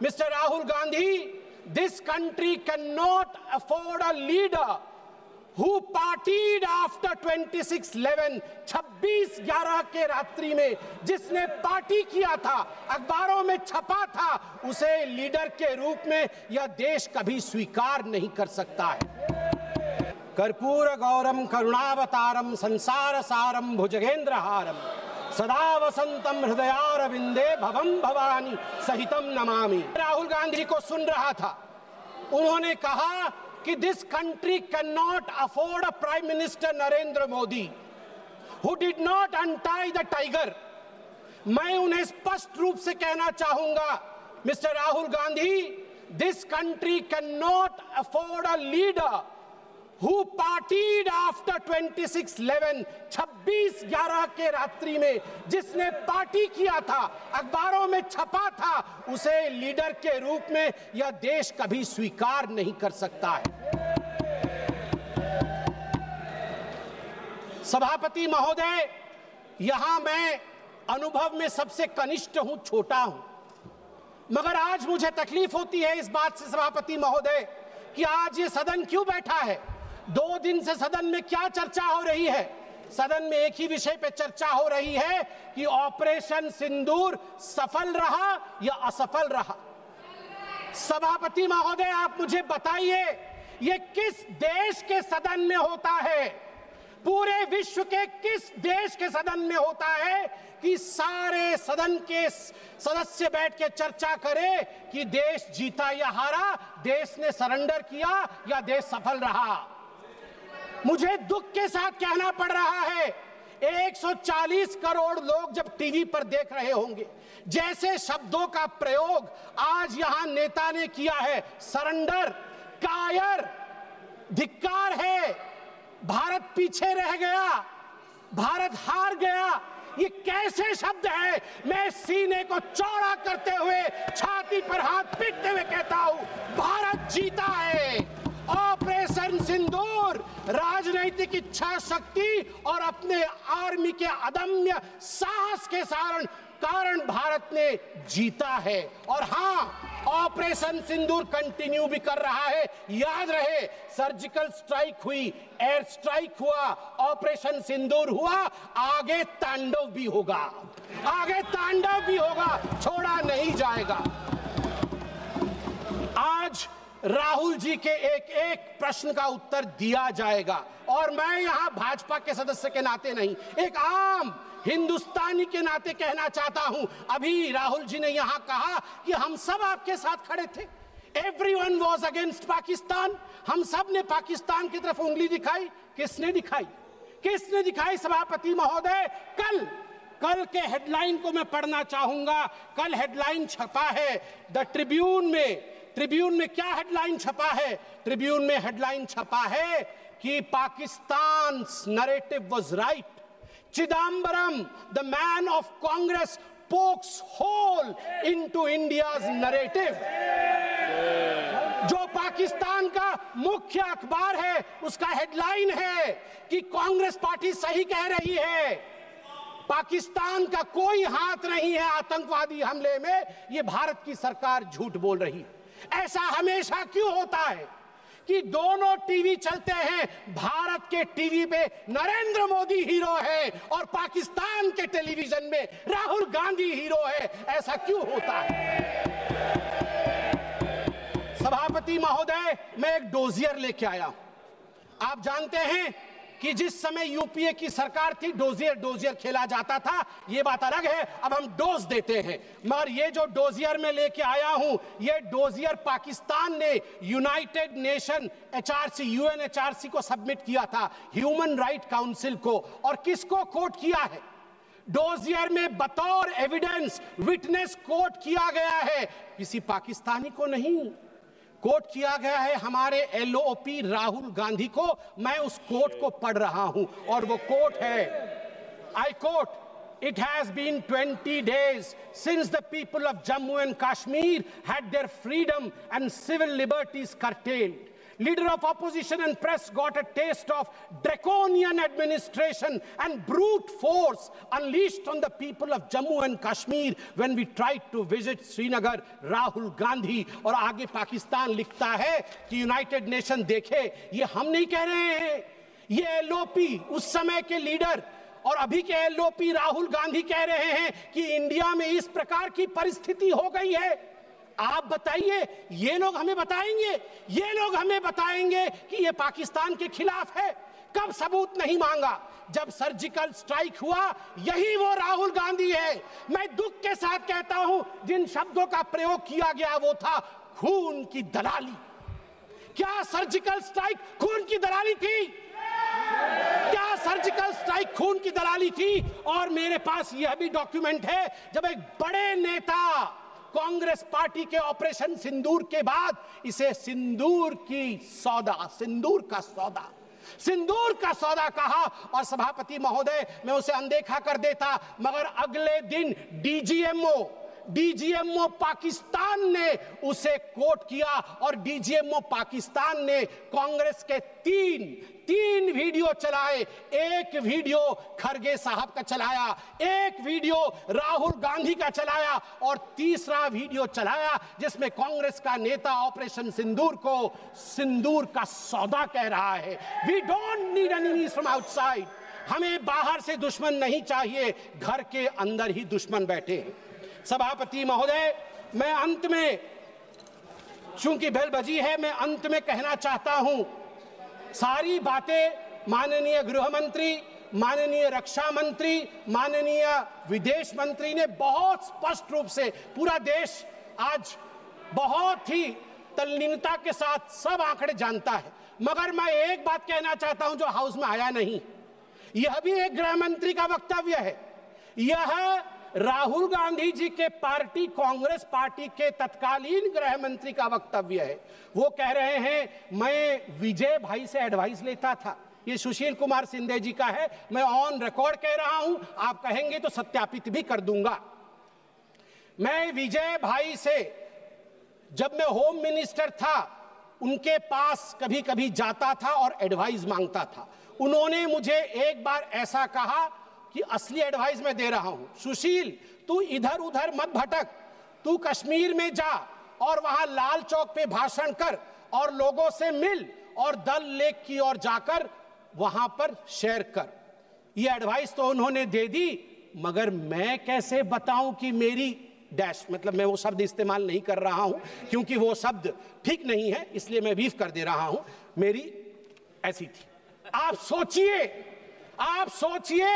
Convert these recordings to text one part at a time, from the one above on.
Mr. Rahul Gandhi, this country cannot afford a leader who partied after 26/11, 26/11 के रात्रि में जिसने पार्टी किया था, अखबारों में छपा था, उसे लीडर के रूप में यह देश कभी स्वीकार नहीं कर सकता है। कर्पूर गौरम करुणावतारम संसार सारम भुजगेंद्रहारम सदा वसंतम हृदयारविंदे भवम भवानी सहितम नमामि। राहुल गांधी को सुन रहा था, उन्होंने कहा कि this country can not afford a prime minister Narendra Modi who did not untie the tiger. मैं उन्हें स्पष्ट रूप से कहना चाहूंगा, mister Rahul Gandhi, this country can not afford a leader who partied after 26/11, 26/11 के रात्रि में जिसने पार्टी किया था, अखबारों में छपा था, उसे लीडर के रूप में यह देश कभी स्वीकार नहीं कर सकता है। सभापति महोदय, यहां मैं अनुभव में सबसे कनिष्ठ हूं, छोटा हूं, मगर आज मुझे तकलीफ होती है इस बात से सभापति महोदय कि आज ये सदन क्यों बैठा है। 2 दिन से सदन में क्या चर्चा हो रही है? सदन में एक ही विषय पे चर्चा हो रही है कि ऑपरेशन सिंदूर सफल रहा या असफल रहा। सभापति महोदय, आप मुझे बताइए, ये किस देश के सदन में होता है? पूरे विश्व के किस देश के सदन में होता है कि सारे सदन के सदस्य बैठ के चर्चा करें कि देश जीता या हारा, देश ने सरेंडर किया या देश सफल रहा? मुझे दुख के साथ कहना पड़ रहा है, 140 करोड़ लोग जब टीवी पर देख रहे होंगे, जैसे शब्दों का प्रयोग आज यहां नेता ने किया है, सरेंडर, कायर, धिक्कार है, भारत पीछे रह गया, भारत हार गया, ये कैसे शब्द है? मैं सीने को चौड़ा करते हुए, छाती पर हाथ पीटते हुए कहता हूं, भारत जीता है। ऑपरेशन सिंदूर राजनीतिक इच्छा शक्ति और अपने आर्मी के अदम्य साहस के कारण भारत ने जीता है। और हां, ऑपरेशन सिंदूर कंटिन्यू भी कर रहा है। याद रहे, सर्जिकल स्ट्राइक हुई, एयर स्ट्राइक हुआ, ऑपरेशन सिंदूर हुआ, आगे तांडव भी होगा, आगे तांडव भी होगा, छोड़ा नहीं जाएगा। आज राहुल जी के एक एक प्रश्न का उत्तर दिया जाएगा, और मैं यहां भाजपा के सदस्य के नाते नहीं, एक आम हिंदुस्तानी के नाते कहना चाहता हूं। अभी राहुल जी ने यहां कहा कि हम सब आपके साथ खड़े थे, एवरीवन वाज अगेंस्ट पाकिस्तान, हम सब ने पाकिस्तान की तरफ उंगली दिखाई। किसने दिखाई? किसने दिखाई सभापति महोदय? कल के हेडलाइन को मैं पढ़ना चाहूंगा। कल हेडलाइन छपा है द ट्रिब्यून में। ट्रिब्यून में क्या हेडलाइन छपा है? ट्रिब्यून में हेडलाइन छपा है कि Pakistan narrative was right, Chidambaram the man of Congress pokes hole into India's narrative. जो पाकिस्तान का मुख्य अखबार है, उसका हेडलाइन है कि कांग्रेस पार्टी सही कह रही है, पाकिस्तान का कोई हाथ नहीं है आतंकवादी हमले में, ये भारत की सरकार झूठ बोल रही है। ऐसा हमेशा क्यों होता है कि दोनों टीवी चलते हैं, भारत के टीवी पे नरेंद्र मोदी हीरो है और पाकिस्तान के टेलीविजन में राहुल गांधी हीरो है? ऐसा क्यों होता है? सभापति महोदय, मैं एक डोजियर लेके आया हूं। आप जानते हैं कि जिस समय यूपीए की सरकार थी, डोजियर खेला जाता था, ये बात अलग है, अब हम डोज देते हैं। मगर ये जो डोजियर में लेके आया हूं, ये डोजियर पाकिस्तान ने यूनाइटेड नेशन एचआरसी, यूएनएचआरसी को सबमिट किया था, ह्यूमन राइट काउंसिल को। और किसको कोट किया है? डोजियर में बतौर एविडेंस, विटनेस कोट किया गया है, किसी पाकिस्तानी को नहीं, कोट किया गया है हमारे एलओपी राहुल गांधी को। मैं उस कोट को पढ़ रहा हूं, और वो कोट है, I quote, It has been 20 days since the people of Jammu and Kashmir had their freedom and civil liberties curtailed. leader of opposition and press got a taste of draconian administration and brute force unleashed on the people of Jammu and Kashmir when we tried to visit Srinagar. Rahul Gandhi और आगे पाकिस्तान लिखता है कि United nation देखे, ये हम नहीं कह रहे हैं, ये एलओपी उस समय के लीडर और अभी के एलओपी राहुल गांधी कह रहे हैं कि इंडिया में इस प्रकार की परिस्थिति हो गई है। आप बताइए, ये लोग हमें बताएंगे, ये लोग हमें बताएंगे कि ये पाकिस्तान के खिलाफ है? कब सबूत नहीं मांगा? जब सर्जिकल स्ट्राइक हुआ, यही वो राहुल गांधी है। मैं दुख के साथ कहता हूं, जिन शब्दों का प्रयोग किया गया वो था खून की दलाली। क्या सर्जिकल स्ट्राइक खून की दलाली थी? क्या सर्जिकल स्ट्राइक खून की दलाली थी? और मेरे पास यह भी डॉक्यूमेंट है, जब एक बड़े नेता कांग्रेस पार्टी के ऑपरेशन सिंदूर के बाद इसे सिंदूर का सौदा कहा और सभापति महोदय मैं उसे अनदेखा कर देता, मगर अगले दिन डीजीएमओ पाकिस्तान ने उसे कोट किया और डीजीएमओ पाकिस्तान ने कांग्रेस के तीन वीडियो चलाए। एक वीडियो खरगे साहब का चलाया, एक वीडियो राहुल गांधी का चलाया और तीसरा वीडियो चलाया जिसमें कांग्रेस का नेता ऑपरेशन सिंदूर को सिंदूर का सौदा कह रहा है। We don't need enemies from outside. हमें बाहर से दुश्मन नहीं चाहिए, घर के अंदर ही दुश्मन बैठे हैं। सभापति महोदय, मैं अंत में, चूंकि बेल बजी है, मैं अंत में कहना चाहता हूं, सारी बातें माननीय गृह मंत्री, माननीय रक्षा मंत्री, माननीय विदेश मंत्री ने बहुत स्पष्ट रूप से, पूरा देश आज बहुत ही तल्लीनता के साथ सब आंकड़े जानता है, मगर मैं एक बात कहना चाहता हूं जो हाउस में आया नहीं। यह भी एक गृह मंत्री का वक्तव्य है। यह राहुल गांधी जी के पार्टी कांग्रेस पार्टी के तत्कालीन गृह मंत्री का वक्तव्य है। वो कह रहे हैं मैं विजय भाई से एडवाइस लेता था। ये सुशील कुमार सिंधे जी का है, मैं ऑन रिकॉर्ड कह रहा हूं, आप कहेंगे तो सत्यापित भी कर दूंगा। मैं विजय भाई से, जब मैं होम मिनिस्टर था, उनके पास कभी कभी जाता था और एडवाइस मांगता था। उन्होंने मुझे एक बार ऐसा कहा कि असली एडवाइस मैं दे रहा हूं, सुशील तू इधर उधर मत भटक, तू कश्मीर में जा और वहां लाल चौक पे भाषण कर और लोगों से मिल और दल लेक की ओर जाकर वहां पर शेयर कर। ये एडवाइस तो उन्होंने दे दी, मगर मैं कैसे बताऊं कि मेरी डैश, मतलब मैं वो शब्द इस्तेमाल नहीं कर रहा हूं क्योंकि वो शब्द ठीक नहीं है, इसलिए मैं बीफ कर दे रहा हूं, मेरी ऐसी थी। आप सोचिए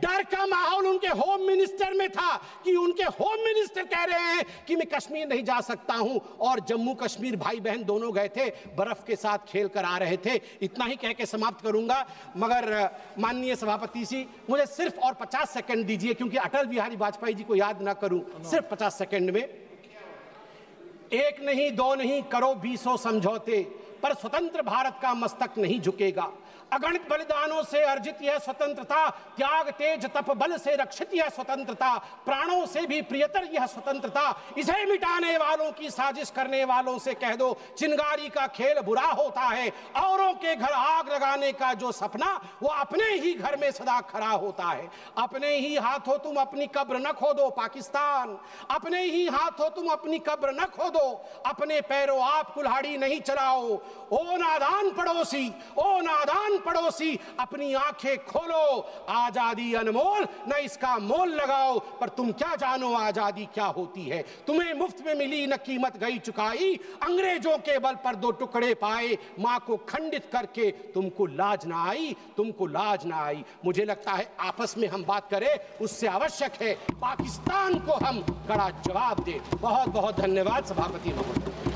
डर का माहौल उनके होम मिनिस्टर में था कि उनके होम मिनिस्टर कह रहे हैं कि मैं कश्मीर नहीं जा सकता हूं, और जम्मू कश्मीर भाई बहन दोनों गए थे, बर्फ के साथ खेल कर आ रहे थे। इतना ही कह के समाप्त करूंगा, मगर माननीय सभापति जी मुझे सिर्फ और 50 सेकंड दीजिए, क्योंकि अटल बिहारी वाजपेयी जी को याद ना करूं, सिर्फ 50 सेकंड में। एक नहीं दो नहीं करो 20 समझौते, पर स्वतंत्र भारत का मस्तक नहीं झुकेगा। अगणित बलिदानों से अर्जित यह स्वतंत्रता, त्याग तेज तप बल से रक्षित यह स्वतंत्रता, प्राणों से भी प्रियतर यह स्वतंत्रता। इसे मिटाने वालों की साजिश करने वालों से कह दो, चिंगारी का खेल बुरा होता है। औरों के घर आग लगाने का जो सपना, वो अपने ही घर में सदा खड़ा होता है। अपने ही हाथों तुम अपनी कब्र न खोदो पाकिस्तान, अपने ही हाथों तुम अपनी कब्र न खोदो, अपने पैरों आप कुल्हाड़ी नहीं चलाओ। ओ नादान पड़ोसी, अपनी आंखें खोलो, आजादी अनमोल, न इसका मोल लगाओ। पर तुम क्या जानो आजादी क्या होती है, तुम्हें मुफ्त में मिली न कीमत गई चुकाई। अंग्रेजों के बल पर 2 टुकड़े पाए, मां को खंडित करके तुमको लाज ना आई। मुझे लगता है आपस में हम बात करें, उससे आवश्यक है पाकिस्तान को हम कड़ा जवाब दें। बहुत बहुत धन्यवाद सभापति महोदय।